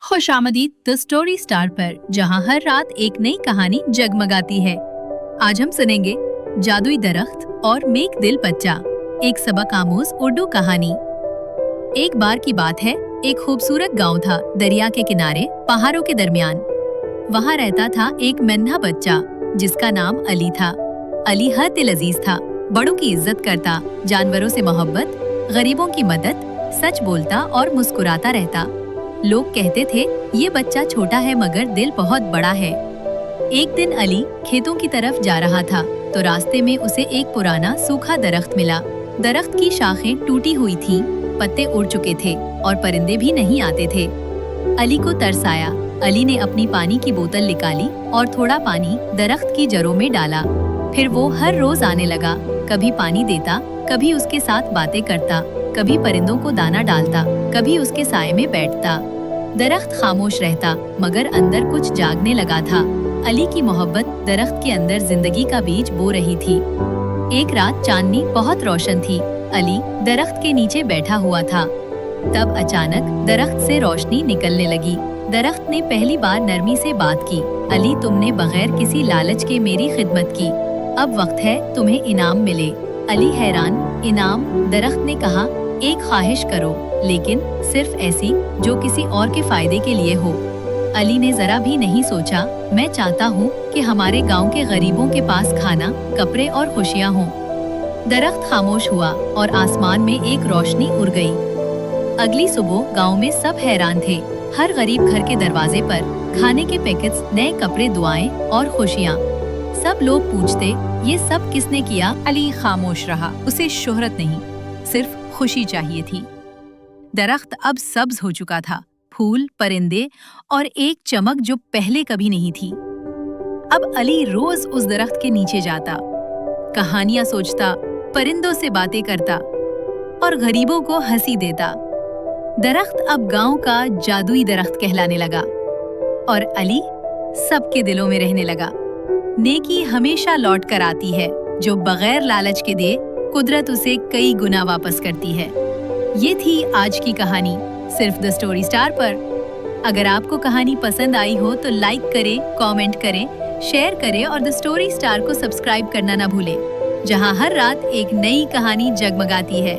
खुश आमदीद the story star पर, जहां हर रात एक नई कहानी जगमगाती है। आज हम सुनेंगे जादुई दरख्त और मेक दिल बच्चा, एक सबक आमोज उर्दू कहानी। एक बार की बात है, एक खूबसूरत गांव था दरिया के किनारे, पहाड़ों के दरमियान। वहां रहता था एक नन्हा बच्चा जिसका नाम अली था। अली हर दिल अजीज था, बड़ों की इज्जत करता, जानवरों से मोहब्बत, गरीबों की मदद, सच बोलता और मुस्कुराता रहता। लोग कहते थे ये बच्चा छोटा है मगर दिल बहुत बड़ा है। एक दिन अली खेतों की तरफ जा रहा था तो रास्ते में उसे एक पुराना सूखा दरख्त मिला। दरख्त की शाखें टूटी हुई थीं, पत्ते उड़ चुके थे और परिंदे भी नहीं आते थे। अली को तरस आया। अली ने अपनी पानी की बोतल निकाली और थोड़ा पानी दरख्त की जड़ों में डाला। फिर वो हर रोज आने लगा, कभी पानी देता, कभी उसके साथ बातें करता, कभी परिंदों को दाना डालता, कभी उसके साए में बैठता। दरख्त खामोश रहता मगर अंदर कुछ जागने लगा था। अली की मोहब्बत दरख्त के अंदर जिंदगी का बीज बो रही थी। एक रात चांदनी बहुत रोशन थी। अली दरख्त के नीचे बैठा हुआ था। तब अचानक दरख्त से रोशनी निकलने लगी। दरख्त ने पहली बार नरमी से बात की। अली, तुमने बगैर किसी लालच के मेरी खिदमत की, अब वक्त है तुम्हें इनाम मिले। अली हैरान, इनाम? दरख्त ने कहा, एक ख्वाहिश करो, लेकिन सिर्फ ऐसी जो किसी और के फायदे के लिए हो। अली ने जरा भी नहीं सोचा, मैं चाहता हूँ कि हमारे गांव के गरीबों के पास खाना, कपड़े और खुशियाँ हों। दरख्त खामोश हुआ और आसमान में एक रोशनी उड़ गई। अगली सुबह गांव में सब हैरान थे। हर गरीब घर के दरवाजे पर खाने के पैकेट्स, नए कपड़े, दुआएं और खुशियाँ। सब लोग पूछते, ये सब किसने किया? अली खामोश रहा। उसे शोहरत नहीं, सिर्फ खुशी चाहिए थी। दरख्त अब सब्ज हो चुका था, फूल, परिंदे और एक चमक जो पहले कभी नहीं थी। अब अली रोज उस दरख्त के नीचे जाता, कहानियां सोचता, परिंदों से बातें करता और गरीबों को हंसी देता। दरख्त अब गांव का जादुई दरख्त कहलाने लगा और अली सबके दिलों में रहने लगा। नेकी हमेशा लौट कर आती है, जो बगैर लालच के दे, कुदरत उसे कई गुना वापस करती है। ये थी आज की कहानी, सिर्फ द स्टोरी स्टार पर। अगर आपको कहानी पसंद आई हो तो लाइक करें, कमेंट करें, शेयर करें और द स्टोरी स्टार को सब्सक्राइब करना ना भूलें, जहां हर रात एक नई कहानी जगमगाती है।